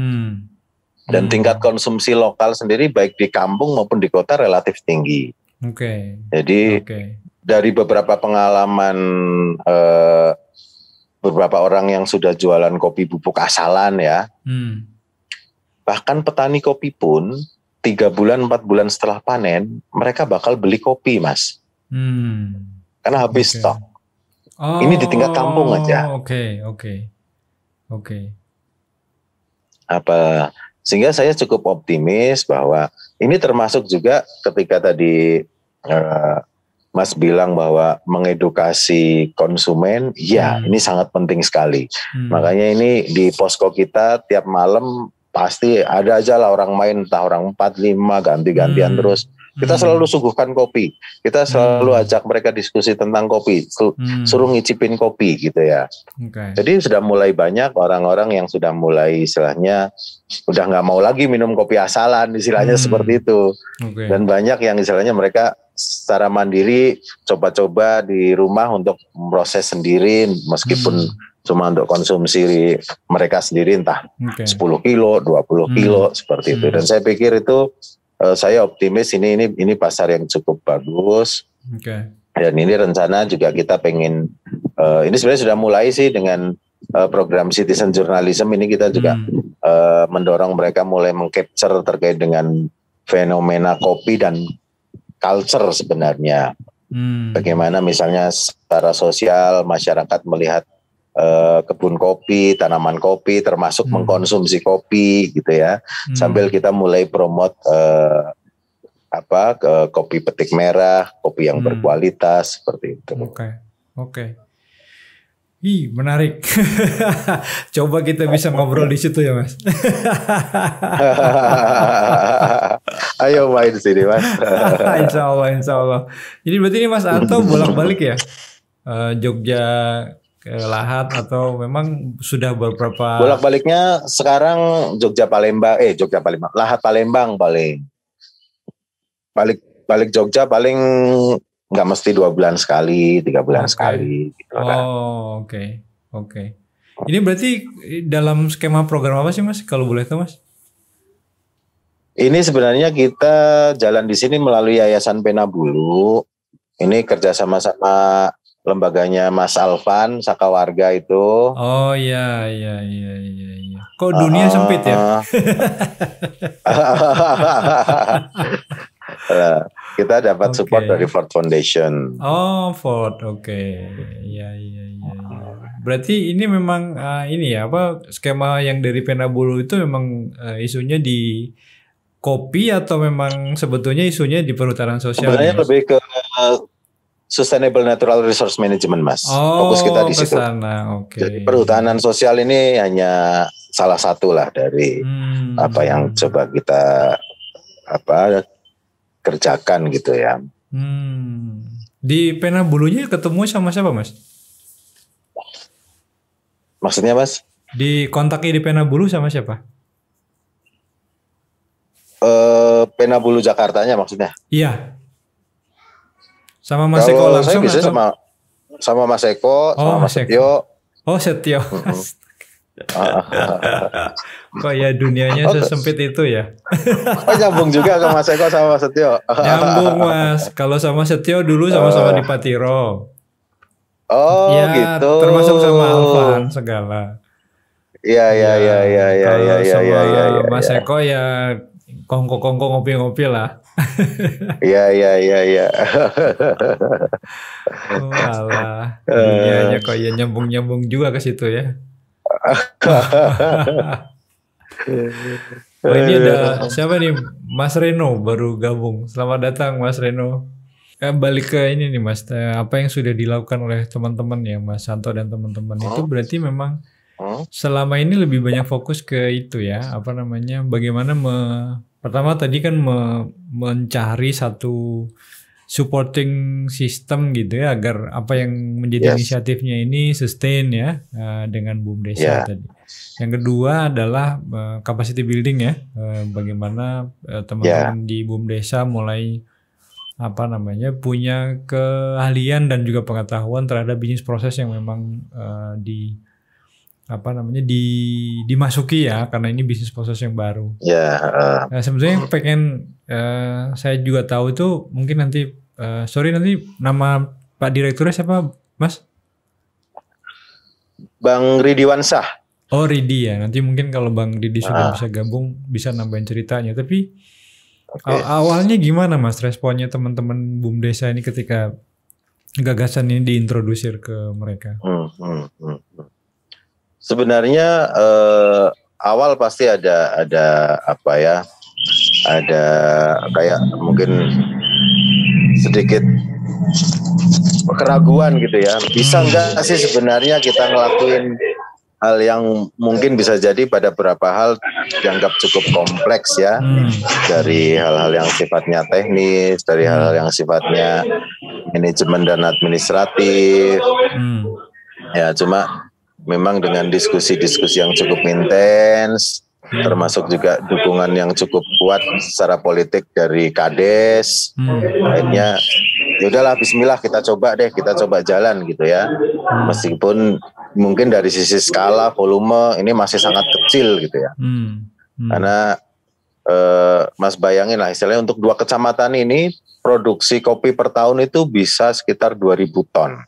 Dan tingkat konsumsi lokal sendiri baik di kampung maupun di kota relatif tinggi. Jadi dari beberapa pengalaman beberapa orang yang sudah jualan kopi bubuk asalan ya. Bahkan petani kopi pun 3 bulan 4 bulan setelah panen mereka bakal beli kopi Mas. Karena habis stok. Ini di tingkat kampung aja. Sehingga saya cukup optimis bahwa ini termasuk juga ketika tadi Mas bilang bahwa mengedukasi konsumen, ini sangat penting sekali. Makanya ini di posko kita tiap malam pasti ada aja lah orang main, entah orang 4-5 ganti-gantian terus Kita selalu suguhkan kopi. Kita selalu ajak mereka diskusi tentang kopi. Suruh ngicipin kopi gitu ya. Jadi sudah mulai banyak orang-orang yang sudah mulai istilahnya udah nggak mau lagi minum kopi asalan, istilahnya seperti itu. Dan banyak yang istilahnya mereka secara mandiri coba-coba di rumah untuk proses sendiri, meskipun cuma untuk konsumsi mereka sendiri, entah 10 kilo, 20 kilo seperti itu. Dan saya pikir itu saya optimis ini pasar yang cukup bagus. Dan ini rencana juga kita pengen ini sebenarnya sudah mulai sih dengan program citizen journalism ini, kita juga mendorong mereka mulai mengcapture terkait dengan fenomena kopi dan culture sebenarnya. Bagaimana misalnya secara sosial masyarakat melihat kebun kopi, tanaman kopi, termasuk mengkonsumsi kopi gitu ya. Sambil kita mulai promote kopi petik merah, kopi yang berkualitas seperti itu. Oke. Ih, menarik. Coba kita bisa ngobrol di situ ya, Mas. Ayo main sini, Mas. Insya Allah. Jadi berarti ini Mas Anto bolak-balik ya? Jogja ke Lahat, atau memang sudah beberapa? Bolak-baliknya sekarang Jogja Palembang, Lahat Palembang paling. Balik Jogja paling nggak mesti 2 bulan sekali, 3 bulan sekali. Gitu Oke. Ini berarti dalam skema program apa sih Mas, kalau boleh tahu Mas? Ini sebenarnya kita jalan di sini melalui Yayasan Pena Bulu. Ini kerjasama sama lembaganya Mas Alvan, Saka Warga itu. Oh iya. Kok dunia sempit ya? Kita dapat support dari Ford Foundation. Oh, Ford, oke. Iya. Berarti ini memang skema yang dari Pena Bulu itu memang isunya di kopi, atau memang sebetulnya isunya di perhutanan sosial? Sebenarnya lebih ke Sustainable Natural Resource Management, Mas. Fokus kita di situ. Jadi perhutanan sosial ini hanya salah satu lah dari apa yang coba kita kerjakan gitu ya. Di Pena Bulunya ketemu sama siapa, Mas? Maksudnya, Mas? Di kontaknya di Pena Bulu sama siapa? Pena Bulu Jakartanya maksudnya? Iya. Sama Mas Eko langsung? Saya bisa sama Mas Eko, sama Mas Setio. Oh, Setio. Kok ya dunianya sesempit itu ya? Nyambung juga ke Mas Eko sama Mas Setio. Nyambung, Mas. Kalau sama Setio dulu sama-sama di Patiro. Oh, ya, gitu. Termasuk sama Alvan segala. Iya. Sama Mas Eko ya kongko-kongko ngopi-ngopi lah. Iya. Oh alah, dunianya kok ya nyambung-nyambung juga ke situ ya. Oh, ini ada siapa nih? Mas Reno baru gabung. Selamat datang Mas Reno. Balik ke ini nih Mas, apa yang sudah dilakukan oleh teman-teman ya Mas Santo dan teman-teman itu berarti memang selama ini lebih banyak fokus ke itu ya, bagaimana pertama tadi kan mencari satu supporting system gitu ya, agar apa yang menjadi inisiatifnya ini sustain ya, dengan BUMDesa tadi. Yang kedua adalah capacity building ya, bagaimana teman-teman di BUMDesa mulai punya keahlian dan juga pengetahuan terhadap bisnis proses yang memang dimasuki ya, karena ini bisnis proses yang baru. Nah, sebenarnya pengen saya juga tahu itu mungkin nanti nanti nama Pak Direkturnya siapa, Mas? Bang Ridi Wansah. Oh, Ridi ya. Nanti mungkin kalau Bang Ridi sudah bisa gabung bisa nambahin ceritanya. Tapi awalnya gimana Mas responnya teman-teman BUMDesa ini ketika gagasan ini diintrodusir ke mereka? Sebenarnya awal pasti ada kayak mungkin sedikit keraguan gitu ya. Bisa nggak sih sebenarnya kita ngelakuin hal yang mungkin bisa jadi pada beberapa hal dianggap cukup kompleks ya, dari hal-hal yang sifatnya teknis, dari hal-hal yang sifatnya manajemen dan administratif. Ya, cuma memang dengan diskusi-diskusi yang cukup intens, termasuk juga dukungan yang cukup kuat secara politik dari Kades, akhirnya ya udahlah, Bismillah, kita coba jalan gitu ya. Meskipun mungkin dari sisi skala, volume ini masih sangat kecil gitu ya. Karena Mas bayangin lah, istilahnya untuk 2 kecamatan ini produksi kopi per tahun itu bisa sekitar 2.000 ton.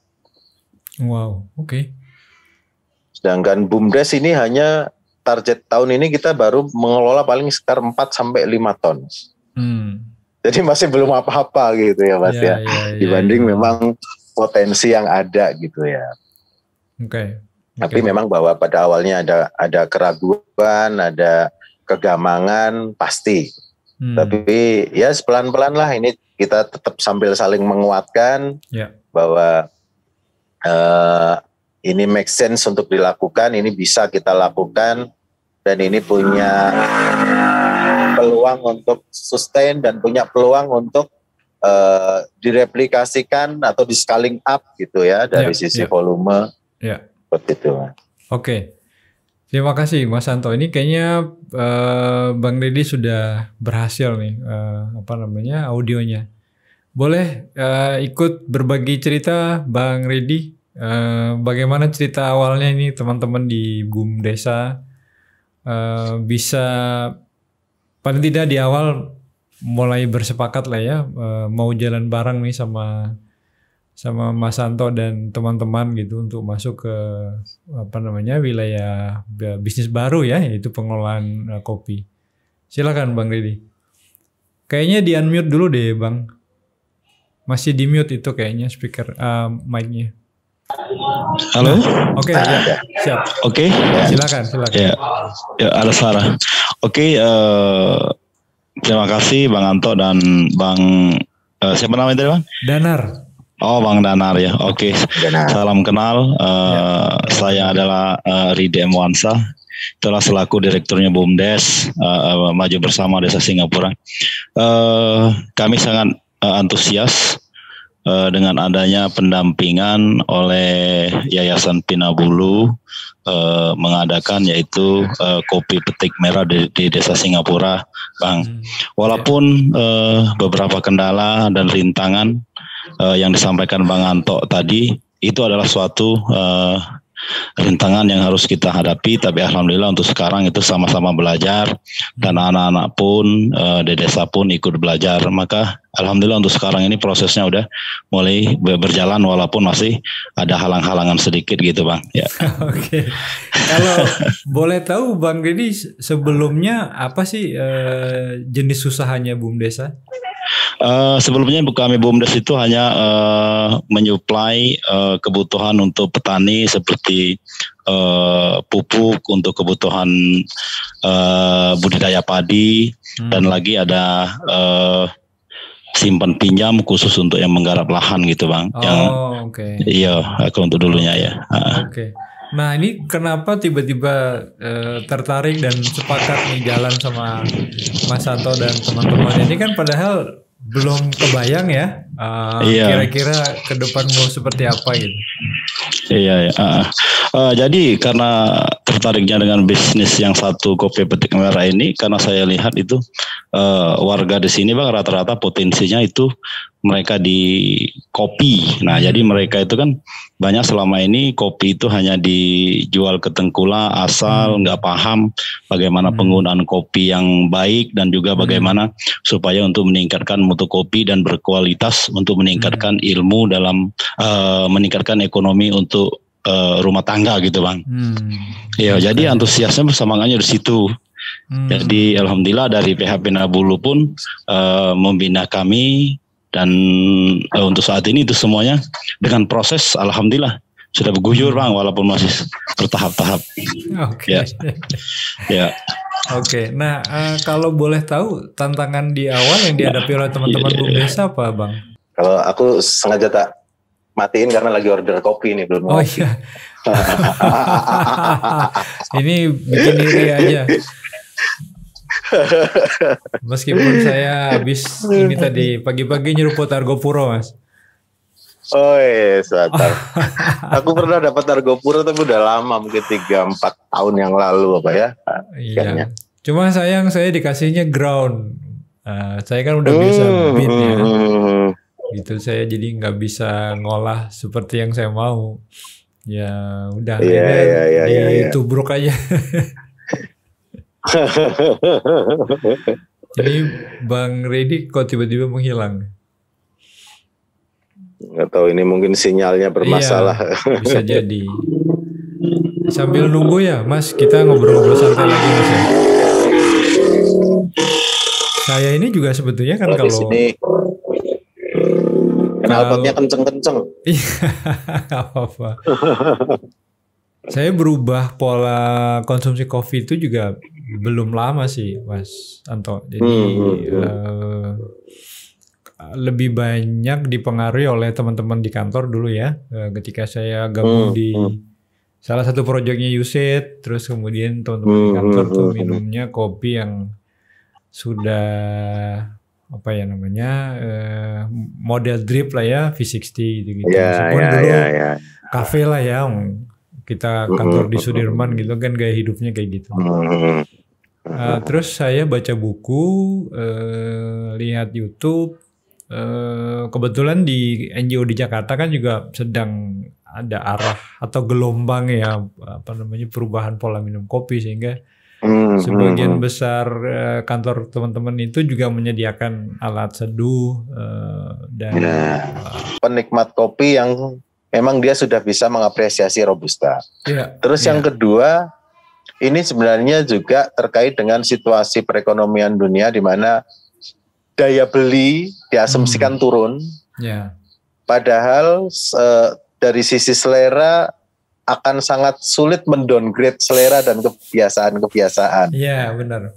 Wow, oke. Sedangkan BUMDes ini hanya target tahun ini kita baru mengelola paling sekitar 4-5 ton. Jadi masih belum apa-apa gitu ya Mas ya. Dibanding memang potensi yang ada gitu ya. Oke. Tapi memang bahwa pada awalnya ada keraguan, ada kegamangan pasti. Tapi ya pelan-pelan lah, ini kita tetap sambil saling menguatkan bahwa ini make sense untuk dilakukan, ini bisa kita lakukan, dan ini punya peluang untuk sustain dan punya peluang untuk direplikasikan atau di scaling up gitu ya dari sisi volume. Seperti itu. Oke. Terima kasih Mas Anto. Ini kayaknya Bang Redi sudah berhasil nih audionya. Boleh ikut berbagi cerita Bang Redi, bagaimana cerita awalnya ini teman-teman di BUM Desa bisa paling tidak di awal mulai bersepakat lah ya, mau jalan bareng nih sama Mas Anto dan teman-teman gitu untuk masuk ke wilayah bisnis baru ya, yaitu pengelolaan kopi. Silakan Bang Redi. Kayaknya di unmute dulu deh Bang. Masih di mute itu kayaknya speaker mic-nya. Halo. Oke, ya, siap. Oke. Silakan. Ya, ada suara. Oke, terima kasih Bang Anto dan Bang siapa namanya tadi Bang? Danar. Oh, Bang Danar ya. Oke. Salam kenal. Saya adalah Ridi M. Wansa. Itulah selaku direkturnya BUMDes Maju Bersama Desa Singapura. Kami sangat antusias dengan adanya pendampingan oleh Yayasan Pinabulu mengadakan yaitu kopi petik merah di Desa Singapura, Bang. Walaupun beberapa kendala dan rintangan yang disampaikan Bang Anto tadi itu adalah suatu rintangan yang harus kita hadapi, tapi alhamdulillah untuk sekarang itu sama-sama belajar dan anak-anak pun di desa pun ikut belajar. Maka alhamdulillah untuk sekarang ini prosesnya udah mulai berjalan walaupun masih ada halang-halangan sedikit gitu Bang ya. Oke. Kalau boleh tahu Bang Redi sebelumnya apa sih jenis usahanya BUM Desa? Sebelumnya kami BUMDes itu hanya menyuplai kebutuhan untuk petani seperti pupuk untuk kebutuhan budidaya padi dan lagi ada simpan pinjam khusus untuk yang menggarap lahan gitu Bang. Iya, aku untuk dulunya ya. Oke. Nah ini kenapa tiba-tiba tertarik dan sepakat nih jalan sama Mas Anto dan teman-teman ini, kan padahal belum kebayang ya kira-kira ke depan mau seperti apa gitu. Jadi karena tertariknya dengan bisnis yang satu kopi petik merah ini, karena saya lihat itu warga di sini Bang rata-rata potensinya itu mereka di kopi. Nah jadi mereka itu kan banyak selama ini kopi itu hanya dijual ke tengkulak asal nggak paham bagaimana penggunaan kopi yang baik dan juga bagaimana supaya untuk meningkatkan mutu kopi dan berkualitas untuk meningkatkan ilmu dalam meningkatkan ekonomi untuk rumah tangga gitu Bang. Jadi antusiasnya semangatnya di situ. Jadi alhamdulillah dari pihak Pinabulu pun membina kami. Dan untuk saat ini itu semuanya dengan proses alhamdulillah sudah berguyur Bang walaupun masih bertahap-tahap. Oke. Oke. Nah kalau boleh tahu tantangan di awal yang dihadapi oleh teman-teman BUM Desa apa Bang? Kalau aku sengaja tak matiin karena lagi order kopi nih belum. Oh iya. Ini bikin iri aja. Meskipun saya habis ini tadi pagi-pagi nyeruput Argopuro, Mas. Oh iya, sebentar. Aku pernah dapat Argopuro tapi udah lama, mungkin 3-4 tahun yang lalu apa ya. Iya. Cuma sayang saya dikasihnya ground. Saya kan udah biasa beat ya. Gitu saya jadi nggak bisa ngolah seperti yang saya mau. Ya udah ditubruk aja. Jadi Bang Redi kok tiba-tiba menghilang? Nggak tahu, ini mungkin sinyalnya bermasalah. Iya, bisa jadi. Sambil nunggu ya Mas, kita ngobrol-ngobrol santai lagi Mas ya. Saya ini juga sebetulnya kan kalau sini knalpotnya kenceng-kenceng. Iya, nggak apa-apa. Saya berubah pola konsumsi kopi itu juga belum lama sih Mas Anto. Jadi lebih banyak dipengaruhi oleh teman-teman di kantor dulu ya. Ketika saya gabung di salah satu proyeknya USAID, terus kemudian teman-teman di kantor tuh minumnya kopi yang sudah apa ya namanya model drip lah ya, V60 gitu. Meskipun dulu kafe lah ya, kita kantor di Sudirman gitu kan gaya hidupnya kayak gitu. Terus saya baca buku, lihat YouTube. Kebetulan di NGO di Jakarta kan juga sedang ada arah atau gelombang ya apa namanya perubahan pola minum kopi, sehingga sebagian besar kantor teman-teman itu juga menyediakan alat seduh dan penikmat kopi yang memang dia sudah bisa mengapresiasi Robusta. Terus yang kedua, ini sebenarnya juga terkait dengan situasi perekonomian dunia di mana daya beli diasumsikan turun, padahal dari sisi selera akan sangat sulit mendowngrade selera dan kebiasaan-kebiasaan. Iya, benar.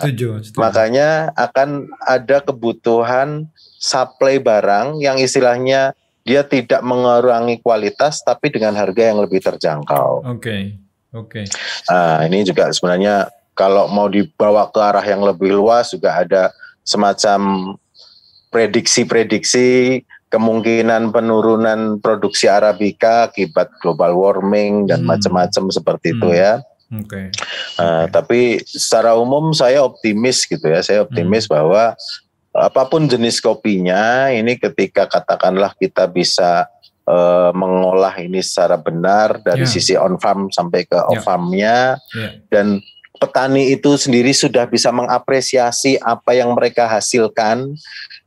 Setuju. Makanya akan ada kebutuhan supply barang yang istilahnya dia tidak mengurangi kualitas, tapi dengan harga yang lebih terjangkau. Oke. Ini juga sebenarnya kalau mau dibawa ke arah yang lebih luas juga ada semacam prediksi kemungkinan penurunan produksi Arabica akibat global warming dan macam-macam seperti itu ya. Tapi secara umum saya optimis gitu ya. Saya optimis bahwa apapun jenis kopinya ini ketika katakanlah kita bisa mengolah ini secara benar dari sisi on farm sampai ke off farmnya dan petani itu sendiri sudah bisa mengapresiasi apa yang mereka hasilkan,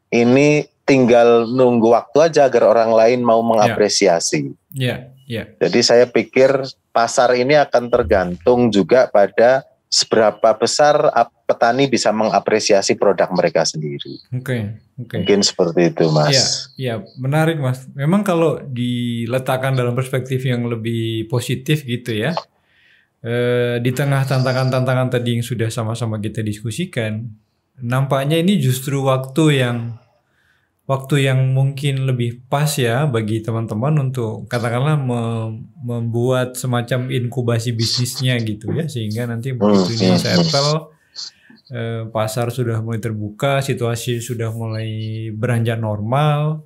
ini tinggal nunggu waktu aja agar orang lain mau mengapresiasi. Jadi saya pikir pasar ini akan tergantung juga pada seberapa besar petani bisa mengapresiasi produk mereka sendiri. Mungkin seperti itu Mas. Iya, menarik Mas. Memang kalau diletakkan dalam perspektif yang lebih positif gitu ya, di tengah tantangan-tantangan tadi yang sudah sama-sama kita diskusikan, nampaknya ini justru waktu yang mungkin lebih pas ya bagi teman-teman untuk katakanlah membuat semacam inkubasi bisnisnya gitu ya, sehingga nanti begitu ini settle, pasar sudah mulai terbuka, situasi sudah mulai beranjak normal,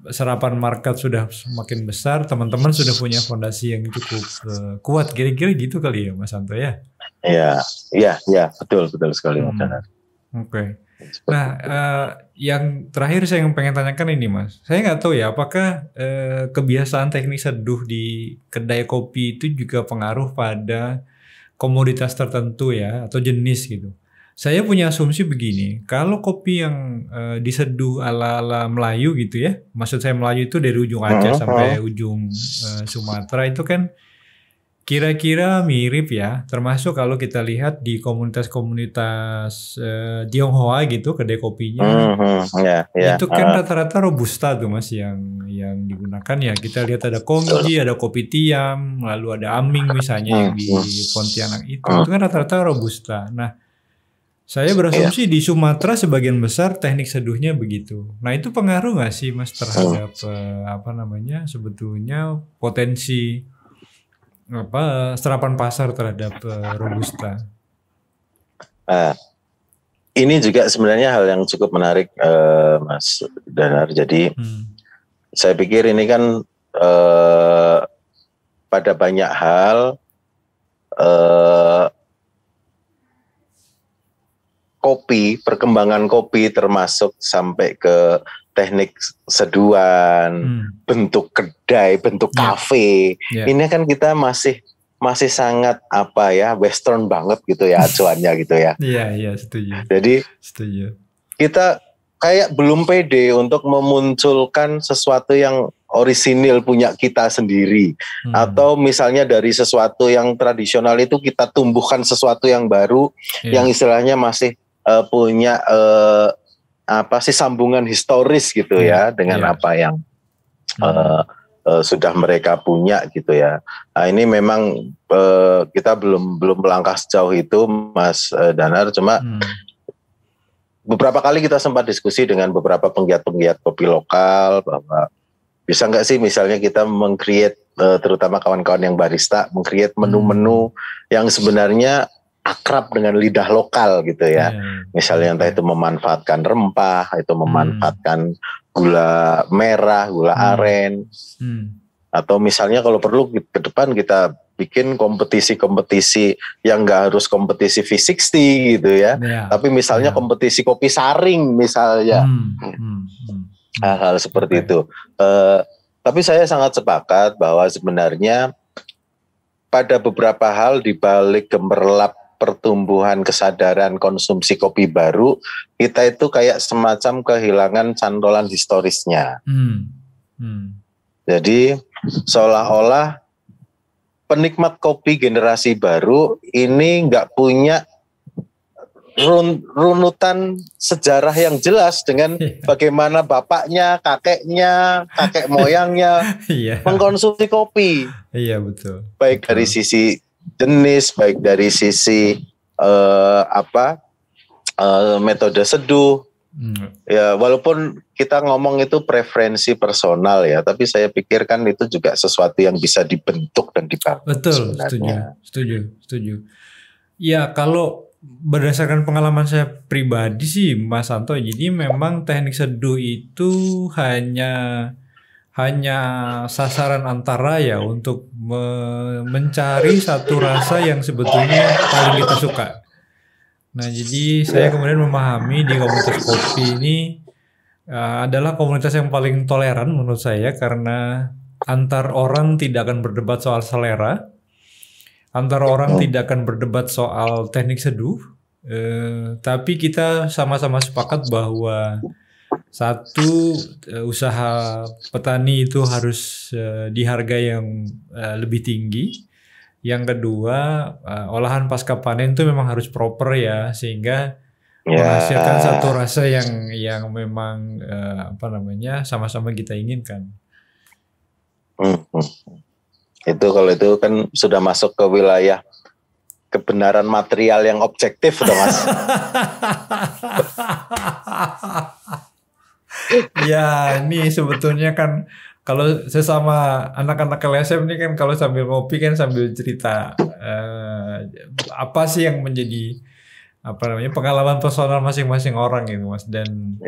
serapan market sudah semakin besar, teman-teman sudah punya fondasi yang cukup kuat, kira-kira gitu kali ya Mas Anto ya? Iya, betul sekali Mas. Nah, yang terakhir saya pengen tanyakan ini Mas, saya nggak tahu ya apakah kebiasaan teknik seduh di kedai kopi itu juga pengaruh pada komoditas tertentu ya atau jenis gitu. Saya punya asumsi begini, kalau kopi yang diseduh ala-ala Melayu gitu ya, maksud saya Melayu itu dari ujung Aceh sampai ujung Sumatera itu kan kira-kira mirip ya, termasuk kalau kita lihat di komunitas-komunitas Tionghoa gitu, kedai kopinya, itu kan rata-rata Robusta tuh Mas yang digunakan ya. Kita lihat ada Kongji, ada Kopi Tiam, lalu ada Aming misalnya yang di Pontianak itu kan rata-rata Robusta. Nah, Saya berasumsi di Sumatera sebagian besar teknik seduhnya begitu. Nah itu pengaruh nggak sih Mas terhadap sebetulnya potensi serapan pasar terhadap Robusta? Ini juga sebenarnya hal yang cukup menarik, Mas Danar. Jadi saya pikir ini kan pada banyak hal kopi, perkembangan kopi termasuk sampai ke teknik seduhan, bentuk kedai, bentuk kafe. Ini kan kita masih sangat western banget gitu ya acuannya gitu ya. Iya, setuju. Jadi kita kayak belum pede untuk memunculkan sesuatu yang orisinil punya kita sendiri. Atau misalnya dari sesuatu yang tradisional itu kita tumbuhkan sesuatu yang baru, yang istilahnya masih punya sambungan historis gitu ya dengan apa yang sudah mereka punya gitu ya. Nah, ini memang kita belum melangkah sejauh itu, Mas Danar. Cuma beberapa kali kita sempat diskusi dengan beberapa penggiat-penggiat kopi lokal bahwa bisa nggak sih misalnya kita meng-create terutama kawan-kawan yang barista meng-create menu-menu yang sebenarnya akrab dengan lidah lokal gitu ya. Misalnya entah itu memanfaatkan rempah, itu memanfaatkan gula merah, gula aren. Atau misalnya kalau perlu ke depan kita bikin kompetisi-kompetisi yang nggak harus kompetisi V60 gitu ya. Tapi misalnya kompetisi kopi saring misalnya. Hal-hal seperti itu. Tapi saya sangat sepakat bahwa sebenarnya pada beberapa hal di balik gemerlap pertumbuhan kesadaran konsumsi kopi baru, kita itu kayak semacam kehilangan cantolan historisnya. Jadi seolah-olah penikmat kopi generasi baru ini nggak punya runutan sejarah yang jelas dengan bagaimana bapaknya, kakek moyangnya mengkonsumsi kopi. Iya betul. Baik dari sisi jenis, baik dari sisi metode seduh. Ya walaupun kita ngomong itu preferensi personal ya, tapi saya pikir kan itu juga sesuatu yang bisa dibentuk dan dibangun. Betul, setuju. Ya kalau berdasarkan pengalaman saya pribadi sih Mas Santo, jadi memang teknik seduh itu hanya sasaran antara ya untuk mencari satu rasa yang sebetulnya paling kita suka. Nah jadi saya kemudian memahami di komunitas kopi ini adalah komunitas yang paling toleran menurut saya, karena antar orang tidak akan berdebat soal selera, antar orang tidak akan berdebat soal teknik seduh, tapi kita sama-sama sepakat bahwa satu, usaha petani itu harus dihargai yang lebih tinggi. Yang kedua, olahan pasca panen itu memang harus proper ya, sehingga menghasilkan satu rasa yang memang sama-sama kita inginkan. Itu kalau itu kan sudah masuk ke wilayah kebenaran material yang objektif dong Mas. Ya ini sebetulnya kan kalau sesama anak-anak LSM ini kan kalau sambil ngopi kan sambil cerita apa sih yang menjadi pengalaman personal masing-masing orang gitu Mas, dan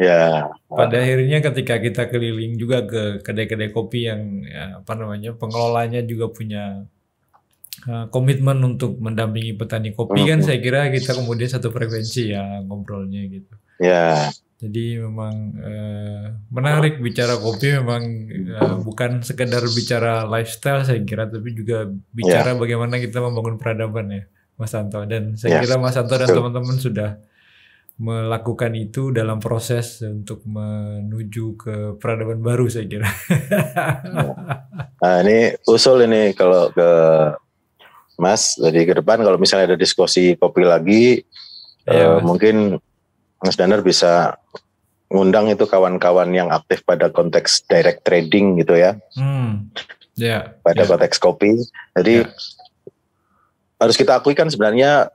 pada akhirnya ketika kita keliling juga ke kedai-kedai kopi yang pengelolanya juga punya komitmen untuk mendampingi petani kopi kan, saya kira kita kemudian satu frekuensi ya ngobrolnya gitu. Jadi memang menarik bicara kopi, memang bukan sekedar bicara lifestyle saya kira, tapi juga bicara bagaimana kita membangun peradaban ya Mas Santo. Dan saya kira Mas Santo dan teman-teman sudah melakukan itu dalam proses untuk menuju ke peradaban baru saya kira. Nah ini usul ini kalau ke Mas, jadi ke depan kalau misalnya ada diskusi kopi lagi, mungkin Mas Danar bisa ngundang itu kawan-kawan yang aktif pada konteks direct trading gitu ya. Pada konteks kopi. Jadi harus kita akui kan sebenarnya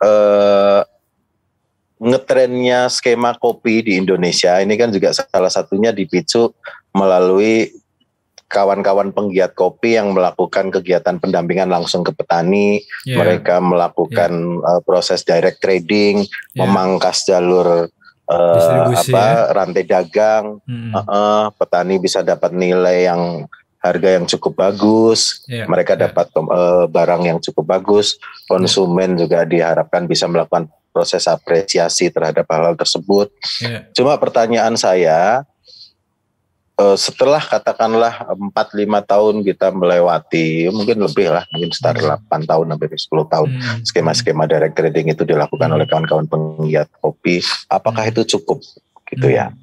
ngetrennya skema kopi di Indonesia ini kan juga salah satunya dipicu melalui kawan-kawan penggiat kopi yang melakukan kegiatan pendampingan langsung ke petani. Mereka melakukan proses direct trading, memangkas jalur rantai dagang. Petani bisa dapat nilai yang harga yang cukup bagus. Mereka dapat barang yang cukup bagus. Konsumen juga diharapkan bisa melakukan proses apresiasi terhadap hal-hal tersebut. Cuma pertanyaan saya, setelah katakanlah 4-5 tahun kita melewati, mungkin lebih lah, mungkin sekitar 8 tahun sampai 10 tahun skema-skema direct trading itu dilakukan oleh kawan-kawan penggiat kopi, apakah itu cukup gitu ya?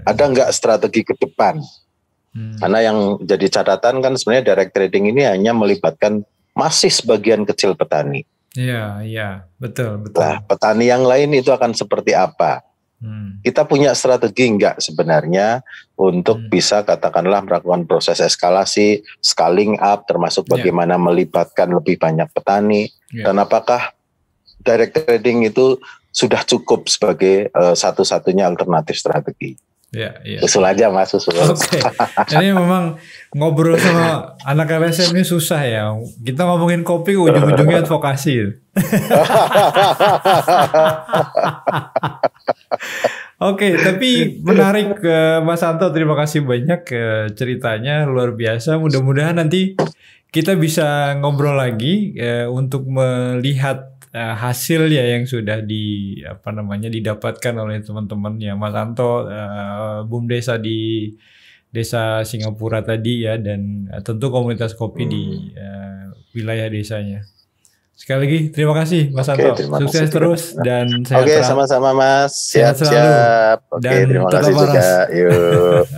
Ada nggak strategi ke depan? Karena yang jadi catatan kan sebenarnya direct trading ini hanya melibatkan masih sebagian kecil petani. Betul. Nah, petani yang lain itu akan seperti apa? Kita punya strategi enggak sebenarnya untuk bisa katakanlah melakukan proses eskalasi, scaling up, termasuk bagaimana melibatkan lebih banyak petani, dan apakah direct trading itu sudah cukup sebagai satu-satunya alternatif strategi? Usul aja Mas, usul. Oke. Ini memang ngobrol sama anak LSM ini susah ya. Kita ngomongin kopi ujung-ujungnya advokasi. Oke, tapi menarik Mas Anto, terima kasih banyak ceritanya luar biasa. Mudah-mudahan nanti kita bisa ngobrol lagi untuk melihat hasil ya yang sudah didapatkan oleh teman-teman ya Mas Anto, BUMDes di Desa Singapura tadi ya, dan tentu komunitas kopi di wilayah desanya. Sekali lagi terima kasih Mas Anto, sukses terus dan sehat. Sama-sama Mas, siap. Dan terima kasih juga. Yuk.